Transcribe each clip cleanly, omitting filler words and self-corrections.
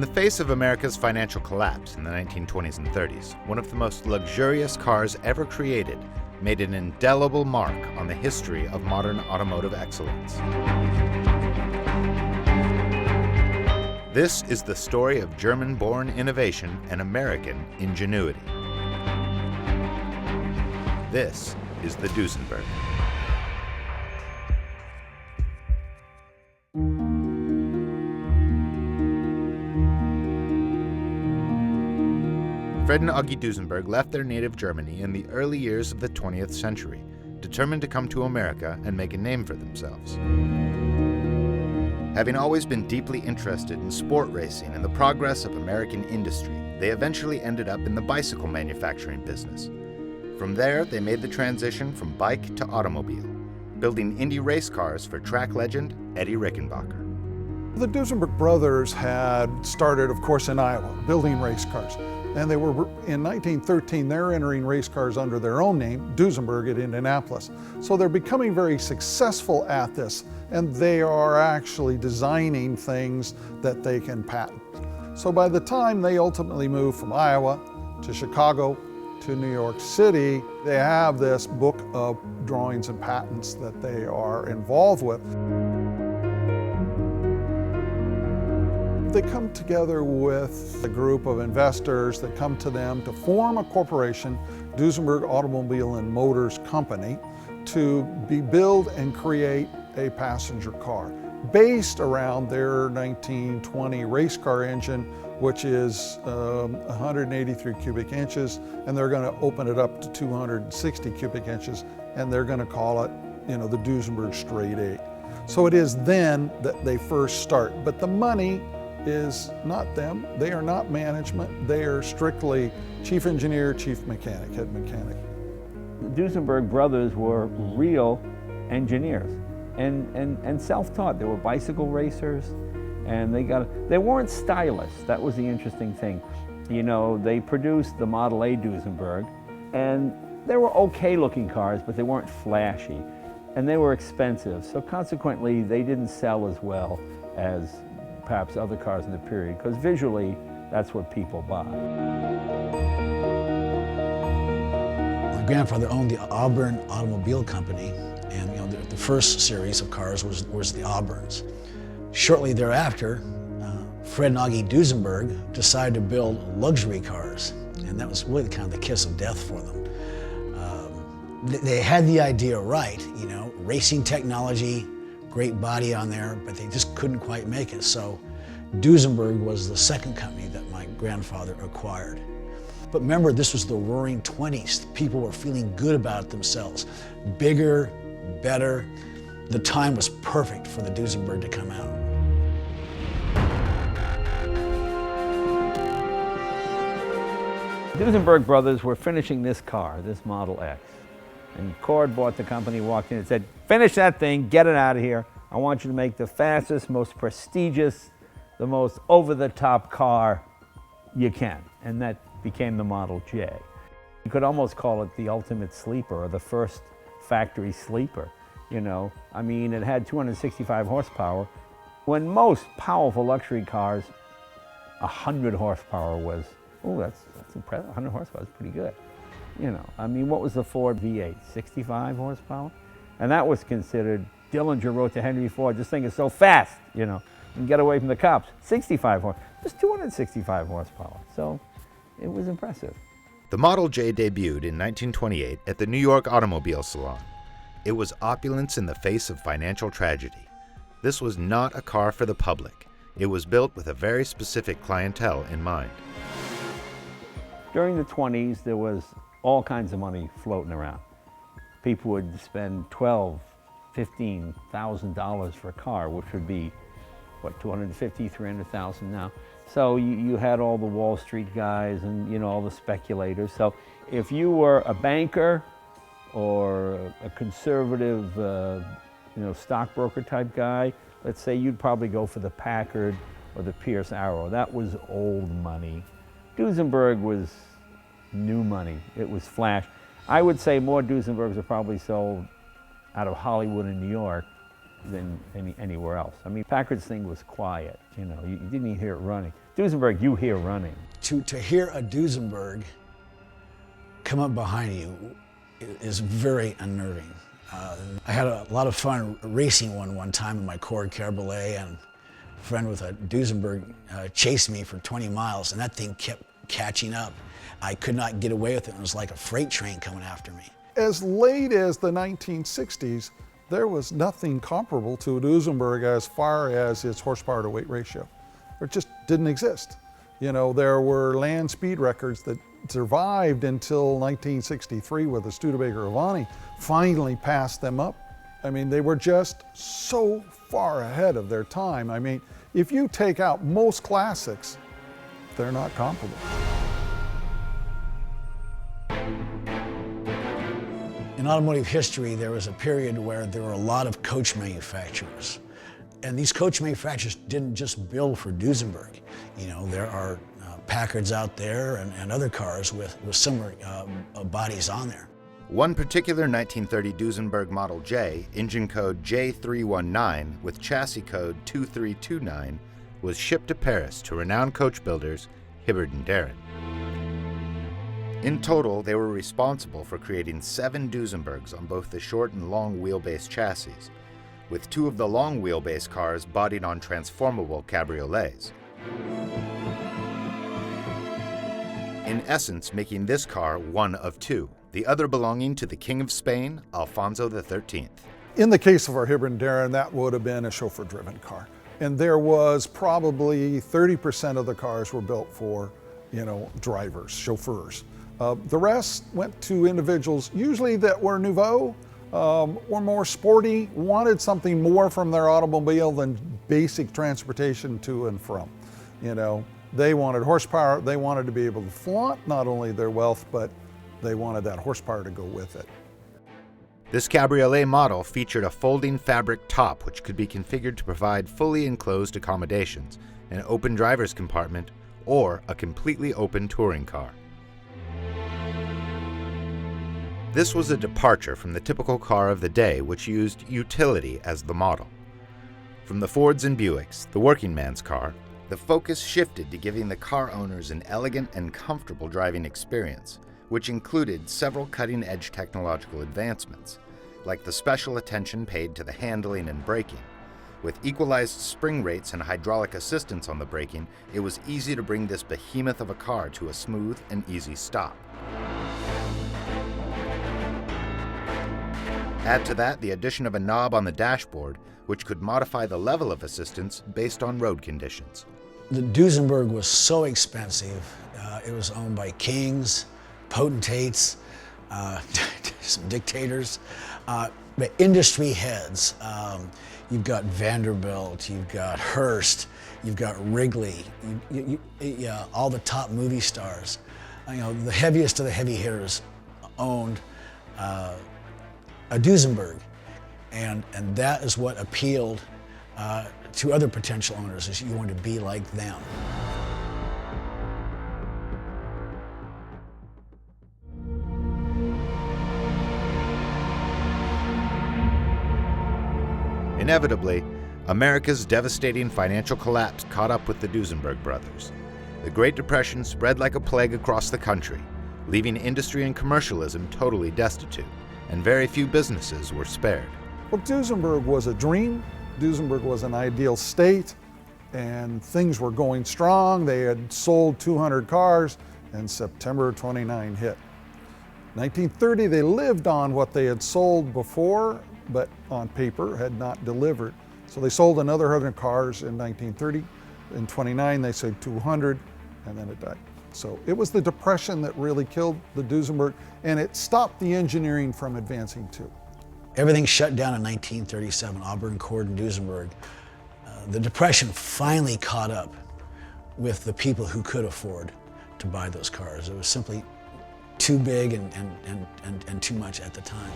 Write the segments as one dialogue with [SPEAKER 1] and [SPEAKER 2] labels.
[SPEAKER 1] the face of America's financial collapse in the 1920s and 30s, one of the most luxurious cars ever created made an indelible mark on the history of modern automotive excellence. This is the story of German-born innovation and American ingenuity. This is the Duesenberg. Fred and Augie Duesenberg left their native Germany in the early years of the 20th century, determined to come to America and make a name for themselves. Having always been deeply interested in sport racing and the progress of American industry, they eventually ended up in the bicycle manufacturing business. From there, they made the transition from bike to automobile, building Indy race cars for track legend Eddie Rickenbacker.
[SPEAKER 2] The Duesenberg brothers had started, of course, in Iowa, building race cars. And they were, in 1913, they're entering race cars under their own name, Duesenberg, at Indianapolis. So they're becoming very successful at this, and they are actually designing things that they can patent. So by the time they ultimately move from Iowa to Chicago to New York City, they have this book of drawings and patents that they are involved with. They come together with a group of investors that come to them to form a corporation, Duesenberg Automobile and Motors Company, to build and create a passenger car based around their 1920 race car engine, which is 183 cubic inches, and they're going to open it up to 260 cubic inches, and they're going to call it, the Duesenberg Straight 8. So it is then that they first start, but the money is not them. They are not management. They are strictly chief engineer, chief mechanic, head mechanic.
[SPEAKER 3] The Duesenberg brothers were real engineers and self-taught. They were bicycle racers, and they weren't stylists. That was the interesting thing. They produced the Model A Duesenberg, and they were okay looking cars, but they weren't flashy, and they were expensive. So consequently, they didn't sell as well as perhaps other cars in the period, because visually, that's what people buy.
[SPEAKER 4] My grandfather owned the Auburn Automobile Company, and the first series of cars was the Auburns. Shortly thereafter, Fred and Augie Duesenberg decided to build luxury cars, and that was really kind of the kiss of death for them. They had the idea right, racing technology, great body on there, but they just couldn't quite make it. So Duesenberg was the second company that my grandfather acquired. But remember, this was the roaring 20s. People were feeling good about themselves. Bigger, better. The time was perfect for the Duesenberg to come out.
[SPEAKER 3] Duesenberg brothers were finishing this car, this Model X. And Cord bought the company, walked in and said, "Finish that thing, get it out of here. I want you to make the fastest, most prestigious, the most over-the-top car you can." And that became the Model J. You could almost call it the ultimate sleeper, or the first factory sleeper, It had 265 horsepower. When most powerful luxury cars, 100 horsepower was, that's impressive. 100 horsepower is pretty good. What was the Ford V8? 65 horsepower? And that was considered, Dillinger wrote to Henry Ford, "This thing is so fast, and get away from the cops." 65 horsepower. It was 265 horsepower. So it was impressive.
[SPEAKER 1] The Model J debuted in 1928 at the New York Automobile Salon. It was opulence in the face of financial tragedy. This was not a car for the public. It was built with a very specific clientele in mind.
[SPEAKER 3] During the 20s, there was all kinds of money floating around. People would spend $12,000, $15,000 for a car, which would be, $250,000, $300,000 now. So you had all the Wall Street guys and, all the speculators. So if you were a banker or a conservative, stockbroker type guy, let's say, you'd probably go for the Packard or the Pierce Arrow. That was old money. Duesenberg was new money. It was flash. I would say more Duesenbergs are probably sold out of Hollywood and New York than anywhere else. I mean, Packard's thing was quiet, you know, you didn't even hear it running. Duesenberg, you hear running.
[SPEAKER 4] To hear a Duesenberg come up behind you is very unnerving. I had a lot of fun racing one time in my Cord Cabriolet, and a friend with a Duesenberg chased me for 20 miles, and that thing kept catching up. I could not get away with it. It was like a freight train coming after me.
[SPEAKER 2] As late as the 1960s, there was nothing comparable to a Duesenberg as far as its horsepower to weight ratio. It just didn't exist. You know, there were land speed records that survived until 1963 with the Studebaker Avani finally passed them up. I mean, they were just so far ahead of their time. I mean, if you take out most classics, they're not comparable.
[SPEAKER 4] In automotive history, there was a period where there were a lot of coach manufacturers. And these coach manufacturers didn't just build for Duesenberg. You know, there are Packards out there and other cars with similar bodies on there.
[SPEAKER 1] One particular 1930 Duesenberg Model J, engine code J319 with chassis code 2329, was shipped to Paris to renowned coach builders Hibberd and Darren. In total, they were responsible for creating 7 Duesenbergs on both the short and long wheelbase chassis, with 2 of the long wheelbase cars bodied on transformable cabriolets. In essence, making this car one of 2, the other belonging to the King of Spain, Alfonso XIII.
[SPEAKER 2] In the case of our Hibberd and Darren, that would have been a chauffeur-driven car. And there was probably 30% of the cars were built for, you know, drivers, chauffeurs. The rest went to individuals, usually that were nouveau, were more sporty, wanted something more from their automobile than basic transportation to and from. You know, they wanted horsepower, they wanted to be able to flaunt not only their wealth, but they wanted that horsepower to go with it.
[SPEAKER 1] This cabriolet model featured a folding fabric top which could be configured to provide fully enclosed accommodations, an open driver's compartment, or a completely open touring car. This was a departure from the typical car of the day, which used utility as the model. From the Fords and Buicks, the working man's car, the focus shifted to giving the car owners an elegant and comfortable driving experience, which included several cutting-edge technological advancements, like the special attention paid to the handling and braking. With equalized spring rates and hydraulic assistance on the braking, it was easy to bring this behemoth of a car to a smooth and easy stop. Add to that the addition of a knob on the dashboard, which could modify the level of assistance based on road conditions.
[SPEAKER 4] The Duesenberg was so expensive. It was owned by kings, potentates, some dictators, but industry heads. You've got Vanderbilt, you've got Hearst, you've got Wrigley, all the top movie stars. You know, the heaviest of the heavy hitters owned a Duesenberg, and that is what appealed to other potential owners, is you want to be like them.
[SPEAKER 1] Inevitably, America's devastating financial collapse caught up with the Duesenberg brothers. The Great Depression spread like a plague across the country, leaving industry and commercialism totally destitute, and very few businesses were spared.
[SPEAKER 2] Well, Duesenberg was a dream. Duesenberg was an ideal state, and things were going strong. They had sold 200 cars, and September 29 hit. 1930, they lived on what they had sold before, but on paper had not delivered. So they sold another 100 cars in 1930. In 29, they sold 200, and then it died. So it was the Depression that really killed the Duesenberg, and it stopped the engineering from advancing too.
[SPEAKER 4] Everything shut down in 1937, Auburn, Cord, and Duesenberg. The Depression finally caught up with the people who could afford to buy those cars. It was simply too big and too much at the time.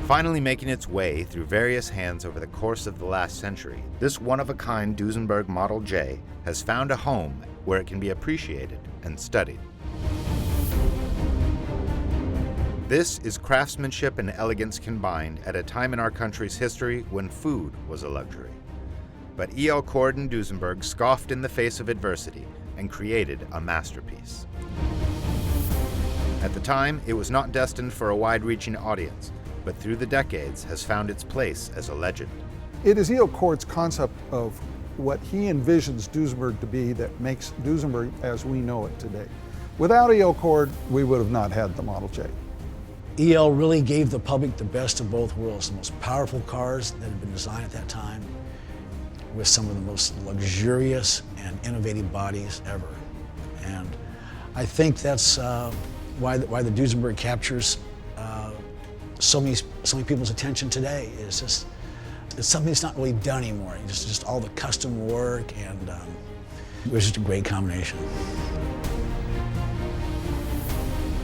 [SPEAKER 1] Finally making its way through various hands over the course of the last century, this one-of-a-kind Duesenberg Model J has found a home where it can be appreciated and studied. This is craftsmanship and elegance combined at a time in our country's history when food was a luxury. But E.L. Cord and Duesenberg scoffed in the face of adversity and created a masterpiece. At the time, it was not destined for a wide-reaching audience, but through the decades has found its place as a legend.
[SPEAKER 2] It is E.L. Cord's concept of what he envisions Duesenberg to be that makes Duesenberg as we know it today. Without E.L. Cord, we would have not had the Model J.
[SPEAKER 4] E.L. really gave the public the best of both worlds, the most powerful cars that had been designed at that time, with some of the most luxurious and innovative bodies ever. And I think that's why the Duesenberg captures so many people's attention today. It's something that's not really done anymore. Just all the custom work, and it was just a great combination.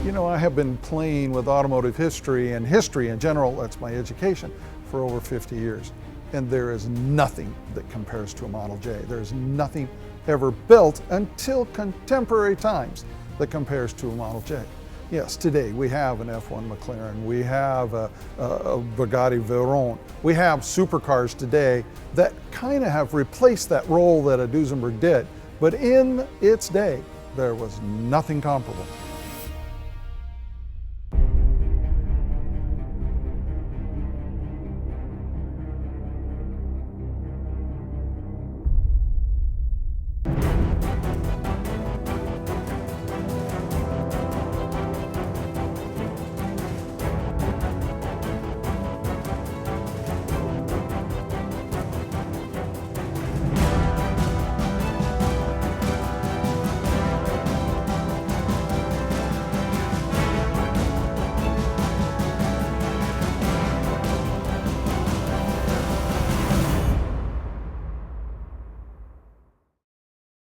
[SPEAKER 2] You know, I have been playing with automotive history and history in general, that's my education, for over 50 years. And there is nothing that compares to a Model J. There's nothing ever built until contemporary times that compares to a Model J. Yes, today we have an F1 McLaren, we have a Bugatti Veyron, we have supercars today that kind of have replaced that role that a Duesenberg did, but in its day, there was nothing comparable.